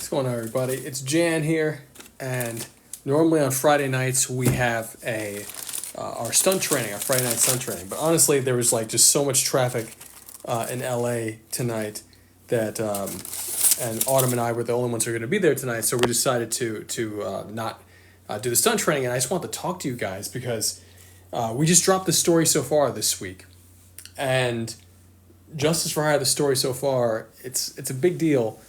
What's going on, everybody? It's Jan here, and normally on Friday nights we have our stunt training, our Friday night stunt training. But honestly, there was like just so much traffic in LA tonight that and Autumn and I were the only ones who are going to be there tonight, so we decided to not do the stunt training. And I just want to talk to you guys because we just dropped the story so far this week, and Justice for Hire, the story so far, it's a big deal.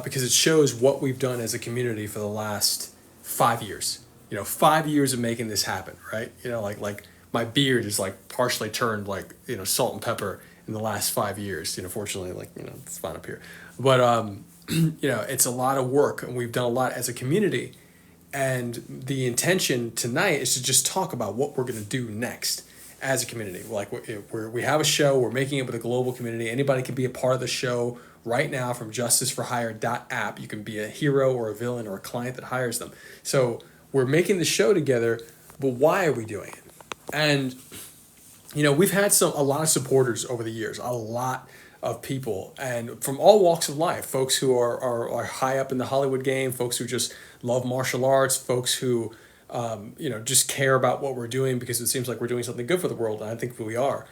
Because it shows what we've done as a community for the last 5 years. 5 years of making this happen, right? Like my beard is like partially turned like, salt and pepper in the last 5 years. Fortunately, it's fine up here. But, it's a lot of work, and we've done a lot as a community. And the intention tonight is to just talk about what we're going to do next as a community. Like we have a show, we're making it with a global community. Anybody can be a part of the show right now from justiceforhire.app. You can be a hero or a villain or a client that hires them. So we're making the show together, but why are we doing it? And, we've had a lot of supporters over the years, a lot of people, and from all walks of life, folks who are high up in the Hollywood game, folks who just love martial arts, folks who, just care about what we're doing because it seems like we're doing something good for the world, and I think we are.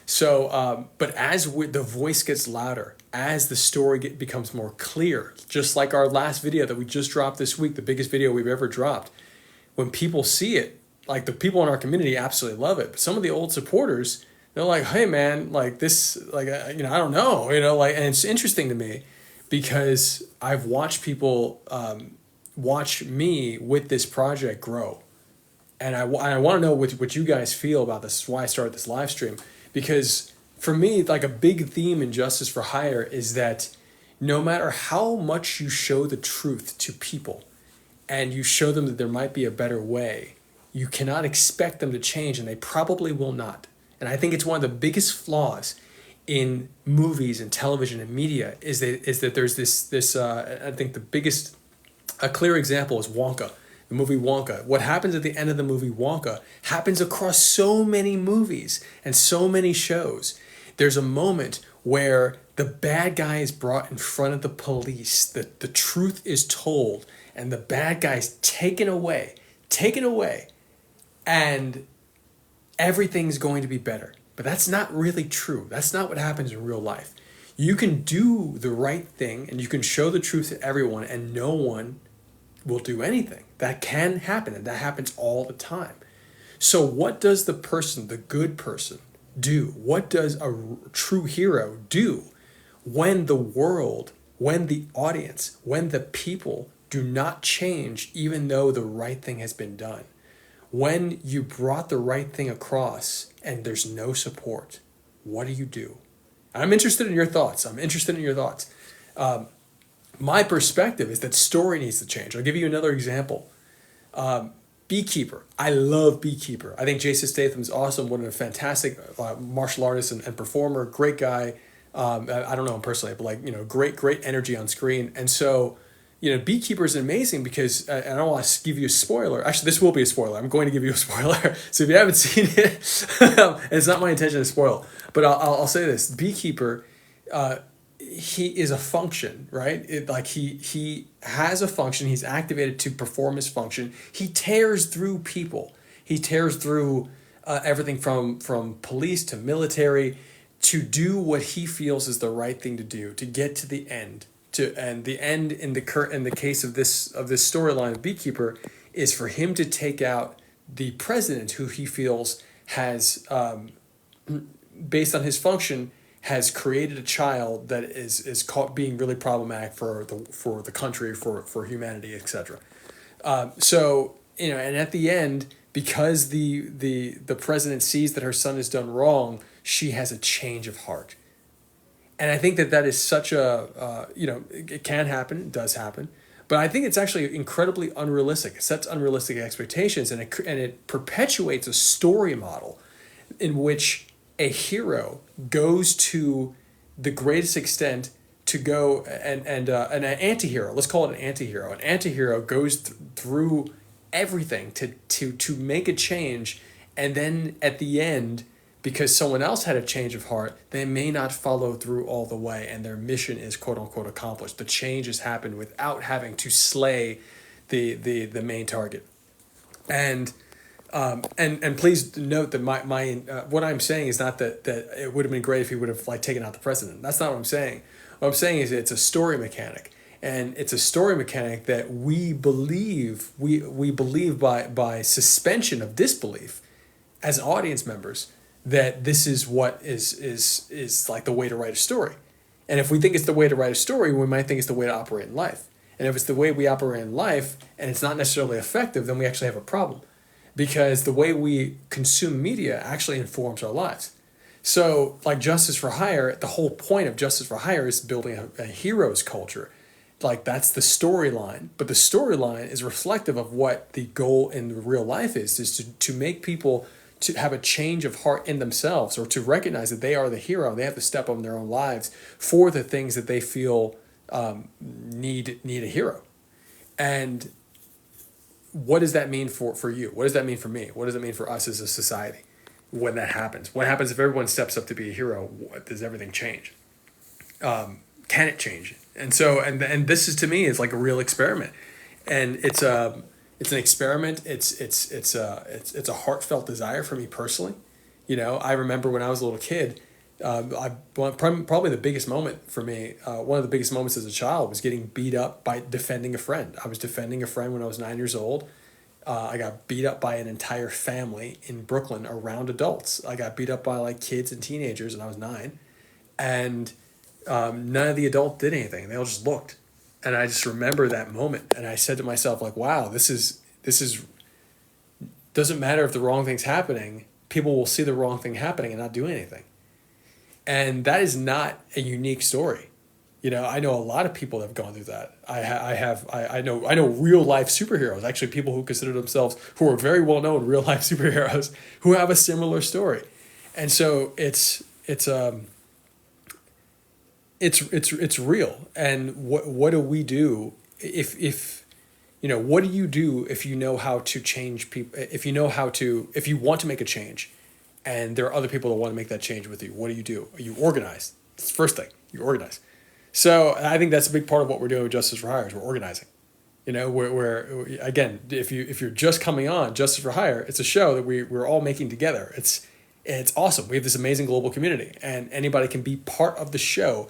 So, but as the voice gets louder, as the story becomes more clear, just like our last video that we just dropped this week, the biggest video we've ever dropped, when people see it, like the people in our community absolutely love it. But some of the old supporters, they're like, hey man, like this, like, I don't know, and it's interesting to me because I've watched people watch me with this project grow. And I want to know what you guys feel about this. This is why I started this live stream. Because for me, like a big theme in Justice for Hire is that no matter how much you show the truth to people and you show them that there might be a better way, you cannot expect them to change, and they probably will not. And I think it's one of the biggest flaws in movies and television and media is that there's this I think a clear example is Wonka. The movie Wonka. What happens at the end of the movie Wonka happens across so many movies and so many shows. There's a moment where the bad guy is brought in front of the police, the truth is told, and the bad guy's taken away, and everything's going to be better. But that's not really true. That's not what happens in real life. You can do the right thing, and you can show the truth to everyone, and no one will do anything. That can happen, and that happens all the time. So what does the good person, do? What does a true hero do when the world, when the audience, when the people do not change even though the right thing has been done? When you brought the right thing across and there's no support, what do? I'm interested in your thoughts. My perspective is that story needs to change. I'll give you another example. Beekeeper. I love Beekeeper. I think Jason Statham is awesome. What a fantastic martial artist and performer. Great guy. I don't know him personally, but great energy on screen. And so, Beekeeper is amazing because I don't want to give you a spoiler. Actually, this will be a spoiler. I'm going to give you a spoiler. So if you haven't seen it, it's not my intention to spoil. But I'll say this: Beekeeper. He is a function, right? He has a function. He's activated to perform his function. He tears through people. He tears through everything from police to military to do what he feels is the right thing to do to get to the end. And the end in the case of this storyline of Beekeeper is for him to take out the president, who he feels has, based on his function, has created a child that is caught being really problematic for the country, for humanity, etc. And at the end, because the president sees that her son has done wrong, she has a change of heart. And I think that is such a, it can happen, it does happen, but I think it's actually incredibly unrealistic. It sets unrealistic expectations, and it perpetuates a story model in which a hero goes to the greatest extent to go and an anti-hero, let's call it an anti-hero. An anti-hero goes through everything to make a change, and then at the end because someone else had a change of heart, they may not follow through all the way and their mission is quote unquote accomplished. The change has happened without having to slay the main target. And and please note that my what I'm saying is not that it would have been great if he would have like taken out the president. That's not what I'm saying. What I'm saying is it's a story mechanic, and it's a story mechanic that we believe by suspension of disbelief as audience members that this is what is like the way to write a story. And if we think it's the way to write a story, we might think it's the way to operate in life. And if it's the way we operate in life and it's not necessarily effective, then we actually have a problem. Because the way we consume media actually informs our lives. So, like Justice for Hire, the whole point of Justice for Hire is building a heroes culture. Like, that's the storyline. But the storyline is reflective of what the goal in real life is to make people to have a change of heart in themselves, or to recognize that they are the hero. They have to step up in their own lives for the things that they feel need a hero. And what does that mean for you? What does that mean for me? What does it mean for us as a society when that happens? What happens if everyone steps up to be a hero? Does everything change? Can it change? And so, and this is, to me, is like a real experiment, and it's an experiment. It's a heartfelt desire for me personally. You know, I remember when I was a little kid, probably the biggest moment for me, one of the biggest moments as a child was getting beat up by defending a friend. I was defending a friend when I was 9 years old. I got beat up by an entire family in Brooklyn around adults. I got beat up by like kids and teenagers, and I was 9. And none of the adults did anything. They all just looked. And I just remember that moment. And I said to myself, like, wow, this is doesn't matter if the wrong thing's happening. People will see the wrong thing happening and not do anything. And that is not a unique story. You know, I know a lot of people that have gone through that. I know real life superheroes, actually people who consider themselves, who are very well known real life superheroes, who have a similar story. And so it's real. And what do we do if you know, what do you do if you know how to change people, if you want to make a change and there are other people that want to make that change with you? What do? You organize. That's the first thing. You organize. So I think that's a big part of what we're doing with Justice for Hire is we're organizing. You know, we're again, if you're just coming on Justice for Hire, it's a show that we're all making together. It's awesome. We have this amazing global community, and anybody can be part of the show,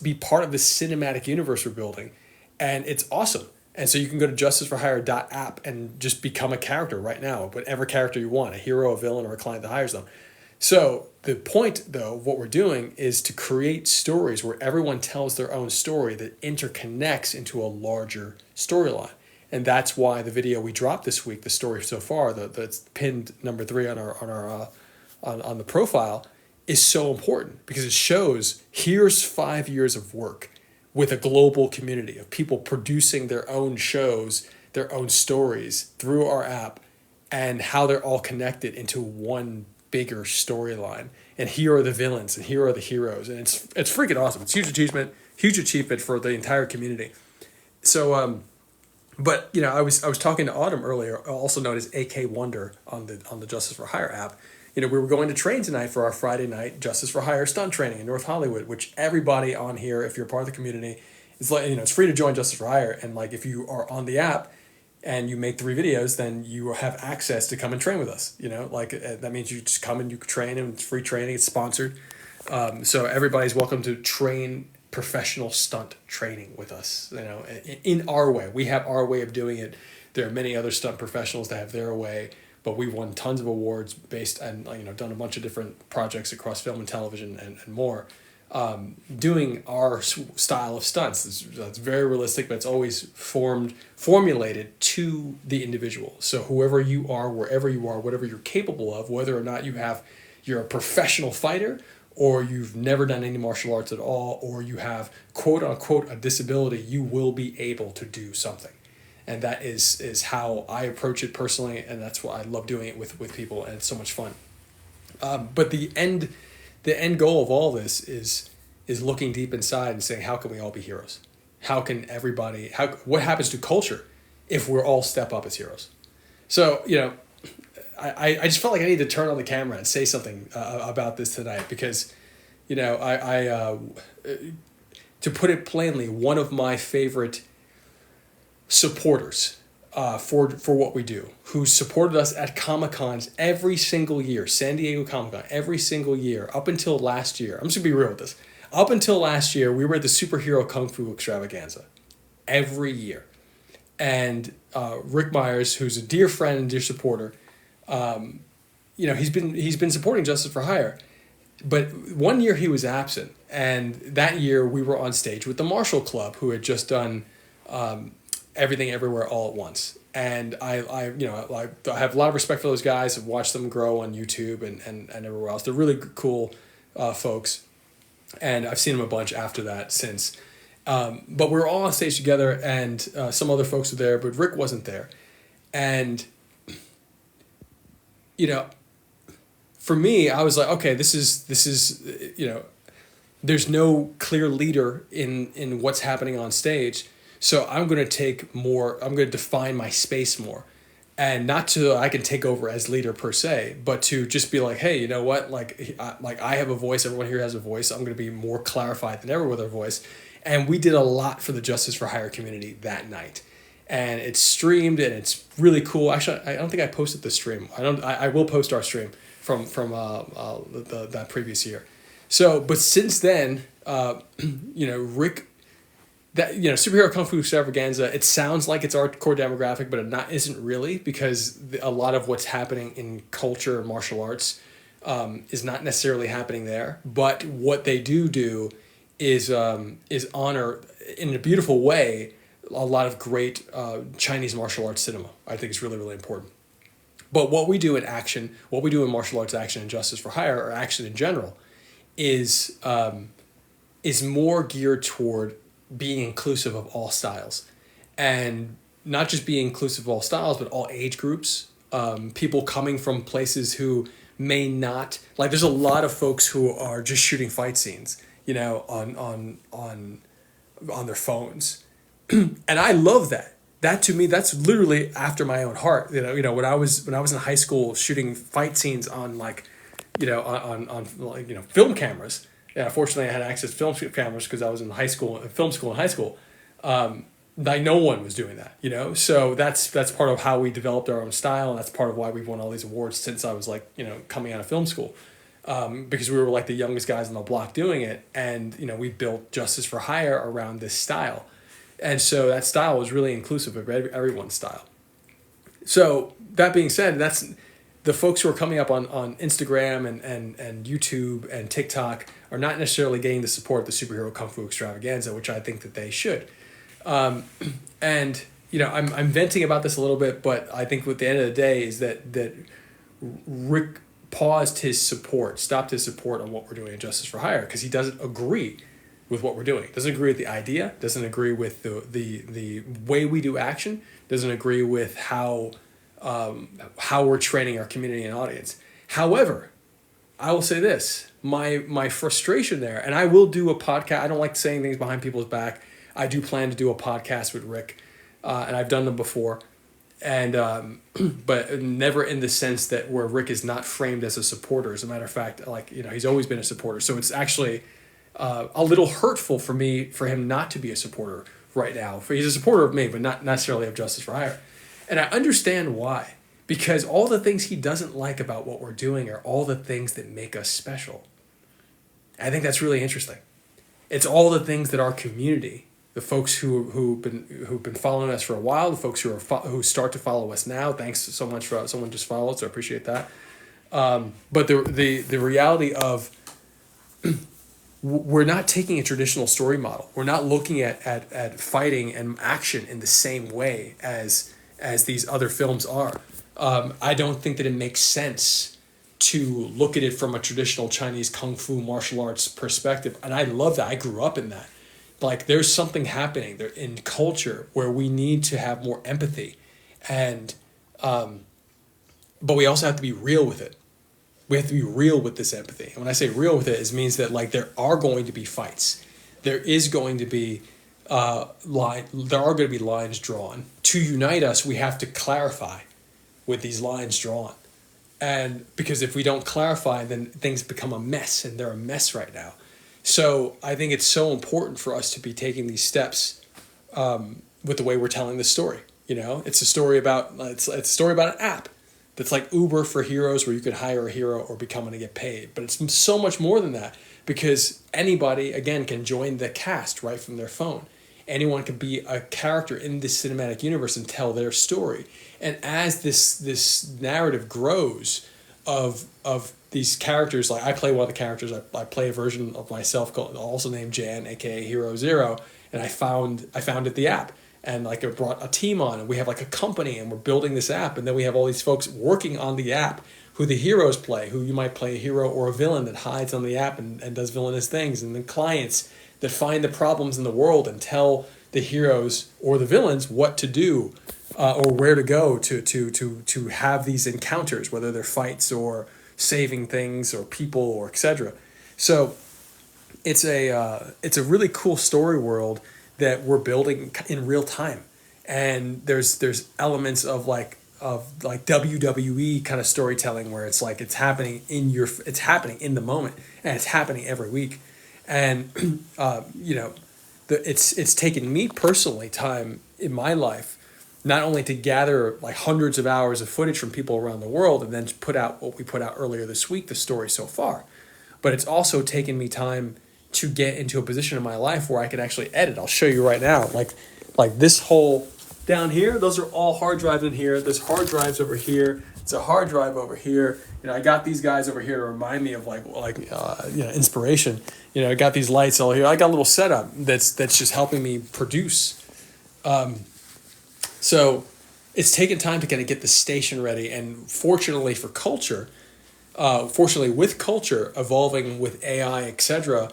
be part of the cinematic universe we're building, and it's awesome. And so you can go to justiceforhire.app and just become a character right now, whatever character you want, a hero, a villain, or a client that hires them. So the point, though, of what we're doing is to create stories where everyone tells their own story that interconnects into a larger storyline. And that's why the video we dropped this week, the story so far, that's pinned number 3 on the profile, is so important because it shows here's 5 years of work with a global community of people producing their own shows, their own stories through our app, and how they're all connected into one bigger storyline. And here are the villains and here are the heroes. And it's freaking awesome. It's huge achievement for the entire community. So but you know, I was talking to Autumn earlier, also known as AK Wonder on the Justice for Hire app. You know, we were going to train tonight for our Friday night Justice for Hire stunt training in North Hollywood, which everybody on here, if you're part of the community, is like, you know, it's free to join Justice for Hire. And like, if you are on the app and you make 3 videos, then you have access to come and train with us. You know, like that means you just come and you train, and it's free training. It's sponsored. So everybody's welcome to train professional stunt training with us. You know, in our way. We have our way of doing it. There are many other stunt professionals that have their way. But we've won tons of awards based and, you know, done a bunch of different projects across film and television and more, doing our style of stunts. That's very realistic, but it's always formulated to the individual. So whoever you are, wherever you are, whatever you're capable of, whether or not you're a professional fighter, or you've never done any martial arts at all, or you have quote unquote a disability, you will be able to do something. And that is how I approach it personally, and that's why I love doing it with people, and it's so much fun. But the end goal of all this is looking deep inside and saying, how can we all be heroes? How can everybody? What happens to culture if we're all step up as heroes? So, you know, I just felt like I needed to turn on the camera and say something about this tonight because, you know, to put it plainly, one of my favorite supporters for what we do, who supported us at Comic-Cons every single year, San Diego Comic-Con, every single year, up until last year. I'm just going to be real with this. Up until last year, we were at the Superhero Kung Fu Extravaganza every year. And Rick Myers, who's a dear friend and dear supporter, you know, he's been supporting Justice for Hire. But one year he was absent, and that year we were on stage with the Marshall Club, who had just done Everything Everywhere All at Once. And I have a lot of respect for those guys. I've watched them grow on YouTube and everywhere else. They're really cool folks. And I've seen them a bunch after that since. But we were all on stage together, and some other folks were there, but Rick wasn't there. And, you know, for me, I was like, okay, this is you know, there's no clear leader in what's happening on stage. So I'm going to define my space more. And not so I can take over as leader per se, but to just be like, hey, you know what? Like I have a voice. Everyone here has a voice. I'm going to be more clarified than ever with our voice. And we did a lot for the Justice for Hire community that night. And it's streamed, and it's really cool. Actually, I don't think I posted the stream. I will post our stream from that previous year. So, but since then, you know, Rick, that, you know, Superhero Kung Fu Extravaganza, it sounds like it's our core demographic, but it isn't really, because a lot of what's happening in culture and martial arts is not necessarily happening there. But what they do is honor in a beautiful way a lot of great Chinese martial arts cinema. I think it's really, really important. But what we do in action, what we do in martial arts action and Justice for Hire, or action in general, is more geared toward being inclusive of all styles, and not just being inclusive of all styles, but all age groups. People coming from places who may not, like, there's a lot of folks who are just shooting fight scenes, you know, on their phones, and I love that. That, to me, that's literally after my own heart. You know, when I was in high school shooting fight scenes on, like, you know, on like, you know, film cameras. Yeah, fortunately, I had access to film cameras because I was in film school in high school. Like, no one was doing that, you know. So that's part of how we developed our own style, and that's part of why we've won all these awards since I was, like, you know, coming out of film school, because we were like the youngest guys on the block doing it, and, you know, we built Justice for Hire around this style, and so that style was really inclusive of everyone's style. So that being said, that's the folks who are coming up on Instagram and YouTube and TikTok are not necessarily getting the support of the Superhero Kung Fu Extravaganza, which I think that they should. And, you know, I'm venting about this a little bit, but I think at the end of the day is that Rick stopped his support on what we're doing in Justice for Hire because he doesn't agree with what we're doing. Doesn't agree with the idea, doesn't agree with the way we do action, doesn't agree with how we're training our community and audience. However, I will say this, my frustration there, and I will do a podcast. I don't like saying things behind people's back. I do plan to do a podcast with Rick, and I've done them before, and but never in the sense that where Rick is not framed as a supporter. As a matter of fact, like, you know, he's always been a supporter. So it's actually a little hurtful for him not to be a supporter right now. He's a supporter of me, but not necessarily of Justice for Hire. And I understand why. Because all the things he doesn't like about what we're doing are all the things that make us special. I think that's really interesting. It's all the things that our community, the folks who've been following us for a while, the folks who start to follow us now. Thanks so much for someone just followed, so I appreciate that. But the reality of we're not taking a traditional story model. We're not looking at fighting and action in the same way as these other films are. I don't think that it makes sense to look at it from a traditional Chinese kung fu martial arts perspective. And I love that. I grew up in that. Like, there's something happening there in culture where we need to have more empathy. And, but we also have to be real with it. We have to be real with this empathy. And when I say real with it, it means that, like, there are going to be fights. There is going to be there are going to be lines drawn. To unite us, we have to clarify with these lines drawn. And because if we don't clarify, then things become a mess, and they're a mess right now. So I think it's so important for us to be taking these steps with the way we're telling the story. You know, it's a story about a story about an app that's like Uber for heroes, where you could hire a hero or become and get paid. But it's so much more than that, because anybody again can join the cast right from their phone. Anyone can be a character in this cinematic universe and tell their story. And as this narrative grows of these characters, like I play one of the characters, I play a version of myself called, also named Jan, aka Hero Zero, and I founded the app, and like it brought a team on, and we have like a company, and we're building this app, and then we have all these folks working on the app who the heroes play, who you might play a hero or a villain that hides on the app and does villainous things, and then clients that find the problems in the world and tell the heroes or the villains what to do or where to go to have these encounters, whether they're fights or saving things or people or etc. So it's a really cool story world that we're building in real time, and there's elements of like WWE kind of storytelling where it's like it's happening in the moment, and it's happening every week. And it's taken me personally time in my life not only to gather like hundreds of hours of footage from people around the world and then put out what we put out earlier this week, the story so far, but it's also taken me time to get into a position in my life where I can actually edit. I'll show you right now, like this whole down here, those are all hard drives in here. There's hard drives over here. It's a hard drive over here. I got these guys over here to remind me of inspiration. I got these lights all here. I got a little setup that's just helping me produce. So it's taken time to kind of get the station ready, and fortunately with culture evolving with AI, etc.,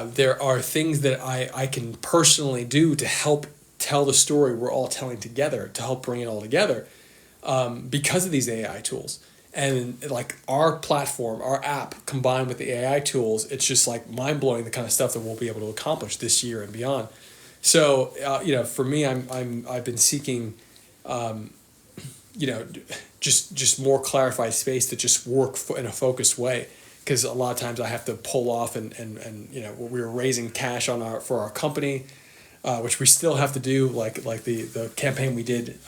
there are things that I can personally do to help tell the story we're all telling together, to help bring it all together, because of these AI tools. And like our platform, our app combined with the AI tools, it's just like mind-blowing the kind of stuff that we'll be able to accomplish this year and beyond. So for me, I've been seeking just more clarified space to just work in a focused way, because a lot of times I have to pull off and we were raising cash for our company, which we still have to do, like the campaign we did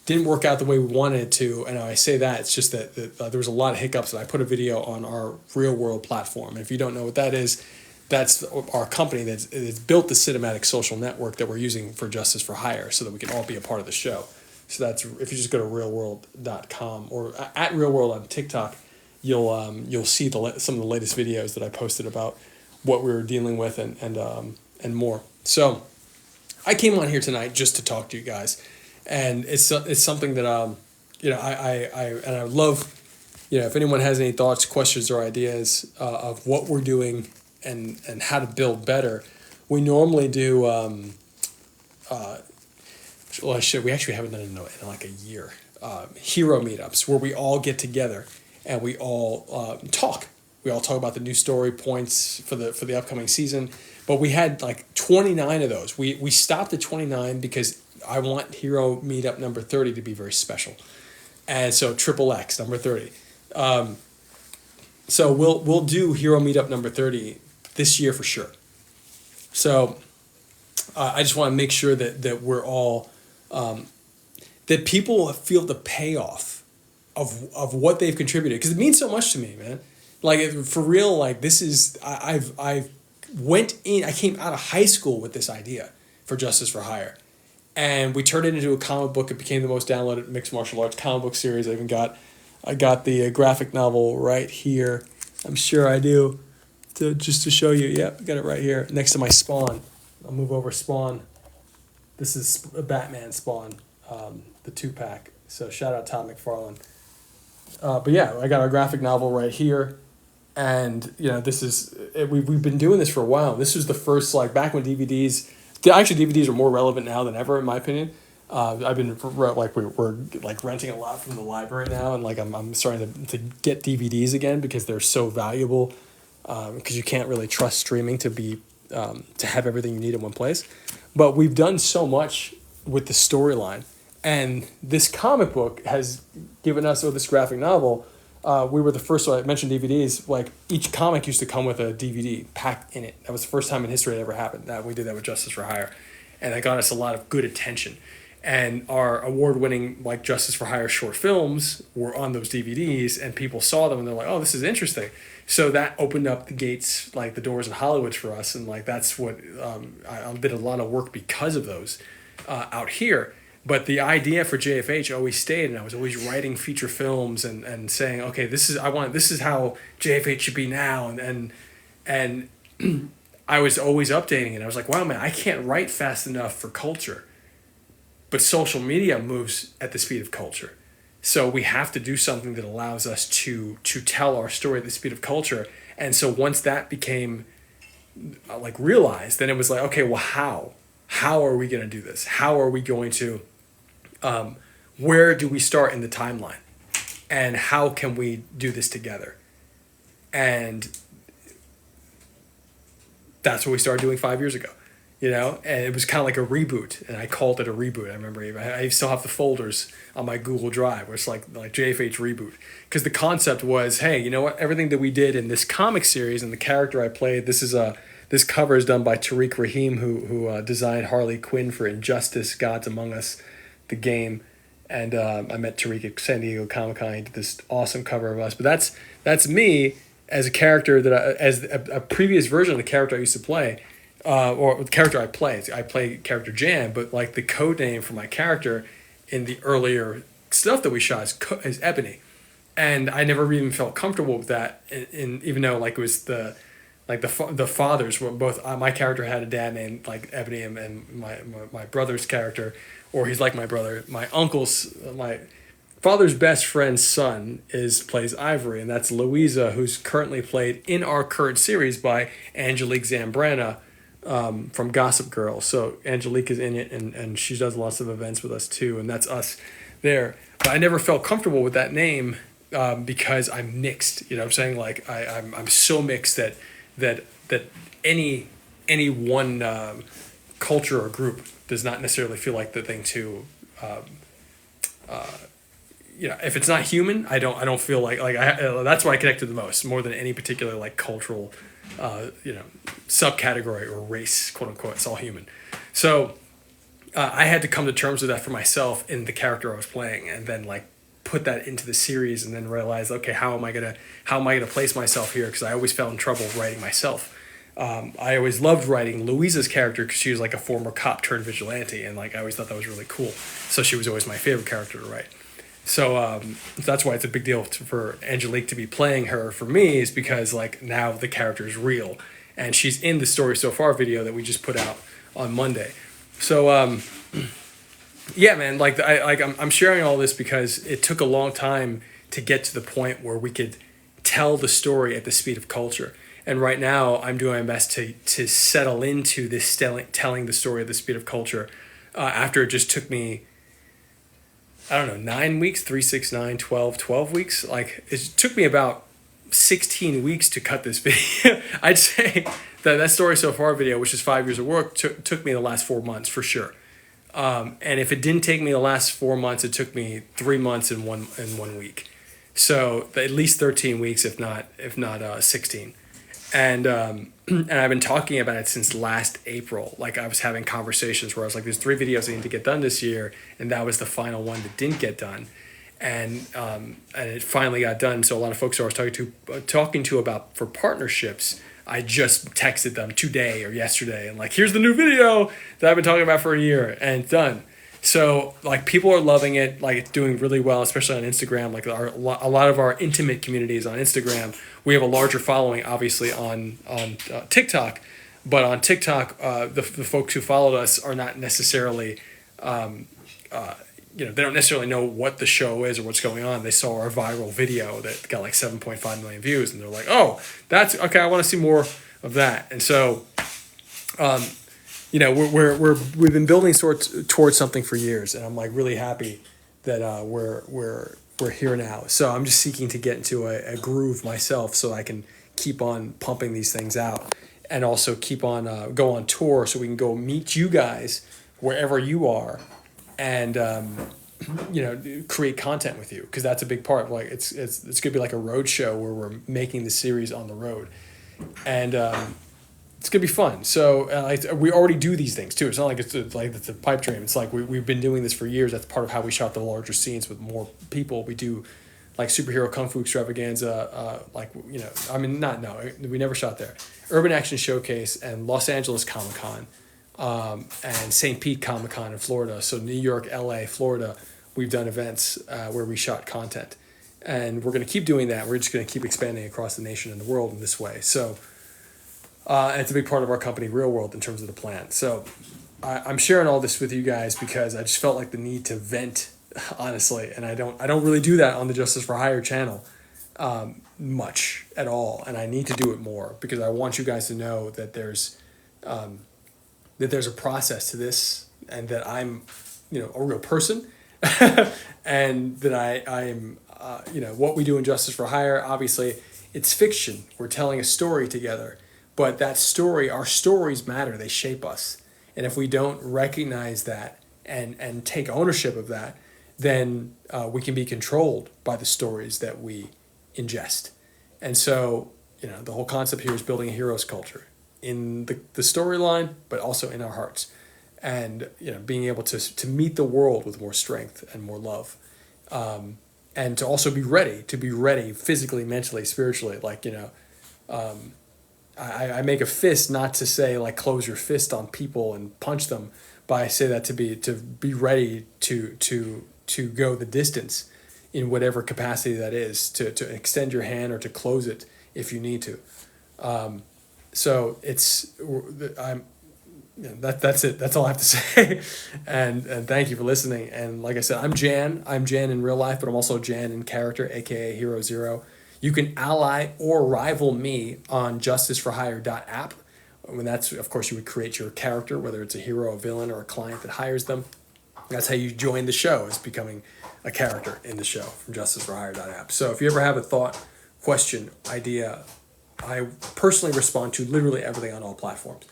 didn't work out the way we wanted it to. And I say that, it's just that there was a lot of hiccups, and I put a video on our Real World platform. And if you don't know what that is, that's our company that's built the cinematic social network that we're using for Justice for Hire, so that we can all be a part of the show. So that's, if you just go to realworld.com or at realworld on TikTok, you'll see some of the latest videos that I posted about what we were dealing with and more. So I came on here tonight just to talk to you guys, and it's something that I love. If anyone has any thoughts, questions, or ideas of what we're doing and how to build better, we normally do. We actually haven't done it in like a year. Hero meetups where we all get together and we all talk. We all talk about the new story points for the upcoming season. But we had like 29 of those. We stopped at 29 because I want Hero Meetup number 30 to be very special. And so XXX number 30. So we'll do Hero Meetup number 30 this year for sure. So I just want to make sure that we're all that people feel the payoff of what they've contributed, because it means so much to me, man. Like, for real, like, this is, I came out of high school with this idea for Justice for Hire, and we turned it into a comic book. It became the most downloaded mixed martial arts comic book series. I got the graphic novel right here. I'm sure I do, just to show you. Yep, I got it right here next to my Spawn. I'll move over Spawn. This is a Batman Spawn, the 2-pack. So shout out Todd McFarlane. But yeah, I got our graphic novel right here, and this is we've been doing this for a while. This was the first, like, back when DVDs are more relevant now than ever, in my opinion. I've been we're like renting a lot from the library now, and like I'm starting to get DVDs again because they're so valuable, because you can't really trust streaming to have everything you need in one place. But we've done so much with the storyline, And this comic book has given us, or this graphic novel, we were the first, so I mentioned DVDs, like each comic used to come with a DVD packed in it. That was the first time in history it ever happened. That we did that with Justice for Hire. And that got us a lot of good attention. And our award-winning like Justice for Hire short films were on those DVDs, and people saw them and they're like, "Oh, this is interesting." So that opened up the gates, like the doors in Hollywood for us, and like that's what I did a lot of work because of those out here. But the idea for JFH always stayed, and I was always writing feature films and saying, "Okay, this is how JFH should be now," and I was always updating it. I was like, "Wow, man, I can't write fast enough for culture." But social media moves at the speed of culture. So we have to do something that allows us to tell our story at the speed of culture. And so once that became like realized, then it was like, okay, well, how are we going to do this? How are we going to, where do we start in the timeline? And how can we do this together? And that's what we started doing 5 years ago. And it was kind of like a reboot, and I called it a reboot. I remember I still have the folders on my Google Drive where it's like JFH reboot, because the concept was, hey, you know what? Everything that we did in this comic series and the character I played, this cover is done by Tariq Rahim, who designed Harley Quinn for Injustice: Gods Among Us, the game, and I met Tariq at San Diego Comic-Con. He did this awesome cover of us, but that's me as a character as a previous version of the character I used to play. Or the character I play character Jan, but like the code name for my character in the earlier stuff that we shot is Ebony, and I never even felt comfortable with that. In even though like it was the fathers were both, my character had a dad named like Ebony, and my brother's character, or he's like my brother. My father's best friend's son plays Ivory, and that's Louisa, who's currently played in our current series by Angelique Zambrana. From Gossip Girl. So Angelique is in it, and she does lots of events with us too, and that's us there. But I never felt comfortable with that name because I'm mixed. You know what I'm saying? Like I'm so mixed that any one culture or group does not necessarily feel like the thing to if it's not human, I don't feel like that's why I connect to the most, more than any particular like cultural subcategory or race, quote unquote. It's all human. So I had to come to terms with that for myself in the character I was playing, and then like put that into the series, and then realize, okay, how am I gonna place myself here? Because I always fell in trouble writing myself. I always loved writing Louisa's character because she was like a former cop turned vigilante, and like I always thought that was really cool. So she was always my favorite character to write. So that's why it's a big deal for Angelique to be playing her for me, is because like now the character is real, and she's in the Story So Far video that we just put out on Monday. So yeah, man, like I'm sharing all this because it took a long time to get to the point where we could tell the story at the speed of culture. And right now I'm doing my best to settle into this telling the story at the speed of culture after it just took me, I don't know, 9 weeks, 3, 6, 9, 12 weeks. Like it took me about 16 weeks to cut this video. I'd say that Story So Far video, which is 5 years of work, took me the last 4 months for sure. And if it didn't take me the last 4 months, it took me 3 months and 1 week. So at least 13 weeks, if not 16. And I've been talking about it since last April. Like I was having conversations where I was like, there's 3 videos I need to get done this year, and that was the final one that didn't get done. And it finally got done. So a lot of folks I was talking to about for partnerships, I just texted them today or yesterday and like, here's the new video that I've been talking about for a year, and it's done. So like people are loving it, like it's doing really well, especially on Instagram. Like a lot of our intimate communities on Instagram. We have a larger following, obviously, on TikTok, but on TikTok, the folks who followed us are not necessarily, they don't necessarily know what the show is or what's going on. They saw our viral video that got like 7.5 million views, and they're like, "Oh, that's okay. I want to see more of that." And so, we've been building towards something for years, and I'm like really happy that we're here now. So I'm just seeking to get into a groove myself, so I can keep on pumping these things out, and also keep on go on tour, so we can go meet you guys wherever you are, and create content with you, because that's a big part. Like it's gonna be like a road show where we're making the series on the road, and it's gonna be fun. So we already do these things too. It's not like it's a pipe dream. It's like we've been doing this for years. That's part of how we shot the larger scenes with more people. We do like superhero kung fu extravaganza. We never shot there. Urban Action Showcase and Los Angeles Comic Con, and St. Pete Comic Con in Florida. So New York, LA, Florida, we've done events where we shot content, and we're gonna keep doing that. We're just gonna keep expanding across the nation and the world in this way. So. And it's a big part of our company, Real World, in terms of the plan. So I'm sharing all this with you guys because I just felt like the need to vent, honestly. And I don't really do that on the Justice for Hire channel much at all. And I need to do it more because I want you guys to know that there's a process to this, and that I'm, a real person, and that I'm what we do in Justice for Hire. Obviously, it's fiction. We're telling a story together. But that story, our stories matter. They shape us. And if we don't recognize that and take ownership of that, then we can be controlled by the stories that we ingest. And so, the whole concept here is building a hero's culture in the storyline, but also in our hearts. And, being able to meet the world with more strength and more love. And to also be ready physically, mentally, spiritually. I make a fist not to say like close your fist on people and punch them, but I say that to be ready to go the distance in whatever capacity that is, to extend your hand or to close it if you need to. So that's it. That's all I have to say. and thank you for listening. And like I said, I'm Jan in real life, but I'm also Jan in character, aka Hero Zero. You can ally or rival me on justiceforhire.app. When that's, of course, you would create your character, whether it's a hero, a villain, or a client that hires them. That's how you join the show, is becoming a character in the show from justiceforhire.app. So if you ever have a thought, question, idea, I personally respond to literally everything on all platforms.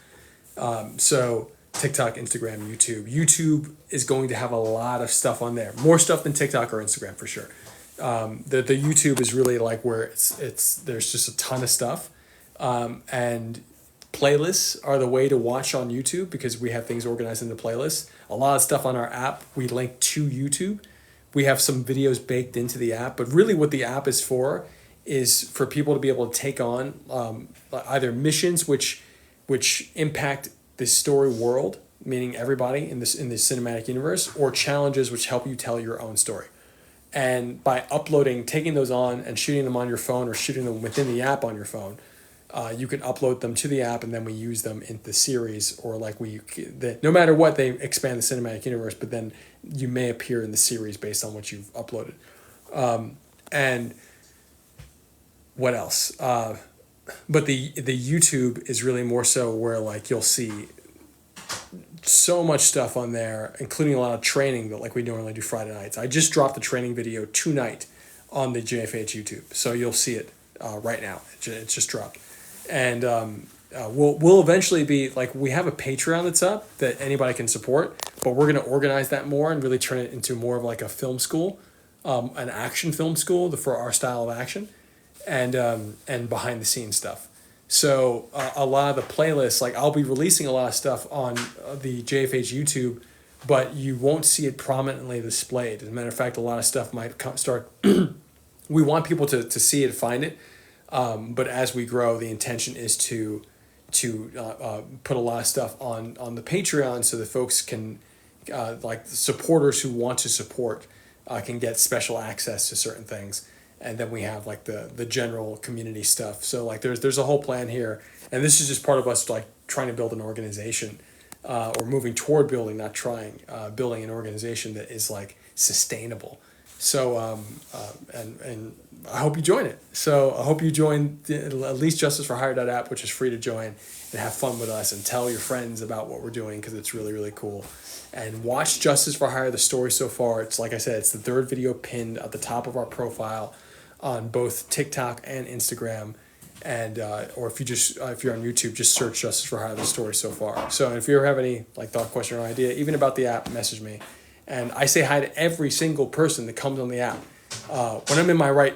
So TikTok, Instagram, YouTube. YouTube is going to have a lot of stuff on there. More stuff than TikTok or Instagram for sure. The YouTube is really like where it's there's just a ton of stuff, and playlists are the way to watch on YouTube because we have things organized into playlists. A lot of stuff on our app we link to YouTube. We have some videos baked into the app, but really what the app is for people to be able to take on either missions which impact the story world, meaning everybody in this cinematic universe, or challenges which help you tell your own story. And by taking those on and shooting them on your phone or shooting them within the app on your phone, you can upload them to the app, and then we use them in the series, or no matter what, they expand the cinematic universe, but then you may appear in the series based on what you've uploaded. And what else? But the YouTube is really more so where you'll see so much stuff on there, including a lot of training that we normally do Friday nights. I just dropped the training video tonight on the JFH YouTube, so you'll see it right now. It's just dropped, and we'll eventually be we have a Patreon that's up that anybody can support, but we're going to organize that more and really turn it into more of a film school, an action film school for our style of action, and behind the scenes stuff. So a lot of the playlists, I'll be releasing a lot of stuff on the JFH YouTube, but you won't see it prominently displayed. As a matter of fact, a lot of stuff might start. We want people to see it, find it, but as we grow, the intention is to put a lot of stuff on the Patreon so that folks can, supporters who want to support, can get special access to certain things. And then we have the general community stuff. So there's a whole plan here, and this is just part of us trying to build an organization, or moving toward building, not trying, building an organization that is sustainable. So and I hope you join it. So I hope you join at least justiceforhire.app, which is free to join, and have fun with us and tell your friends about what we're doing because it's really, really cool. And watch Justice for Hire, the story so far. It's like I said, it's the third video pinned at the top of our profile on both TikTok and Instagram, and or if you're on YouTube, just search Justice for Hire, the story so far. So if you ever have any thought, question, or idea, even about the app, message me, And I say hi to every single person that comes on the app. When I'm in my right,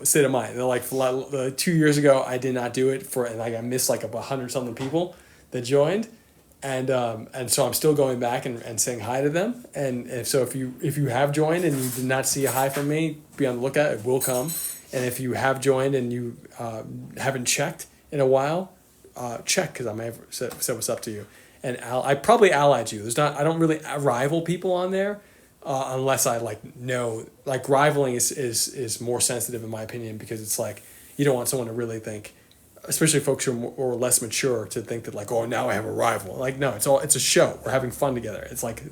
state of mind. They're like, 2 years ago, I did not do it and I missed like 100 something people that joined. And so I'm still going back and saying hi to them. And so if you have joined and you did not see a hi from me, be on the lookout. It will come. And if you have joined and you haven't checked in a while, check, because I may have said what's up to you. And I probably allied you. I don't really rival people on there unless I know. Rivaling is more sensitive in my opinion, because it's like you don't want someone to really think, especially folks who are more or less mature, to think that oh, now I have a rival. No, it's a show. We're having fun together. It's like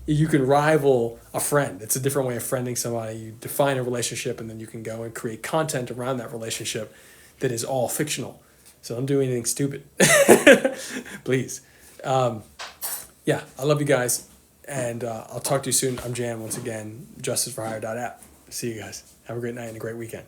you can rival a friend. It's a different way of friending somebody. You define a relationship, and then you can go and create content around that relationship that is all fictional. So don't do anything stupid, please. Yeah, I love you guys, and I'll talk to you soon. I'm Jan once again, justiceforhire.app. See you guys. Have a great night and a great weekend.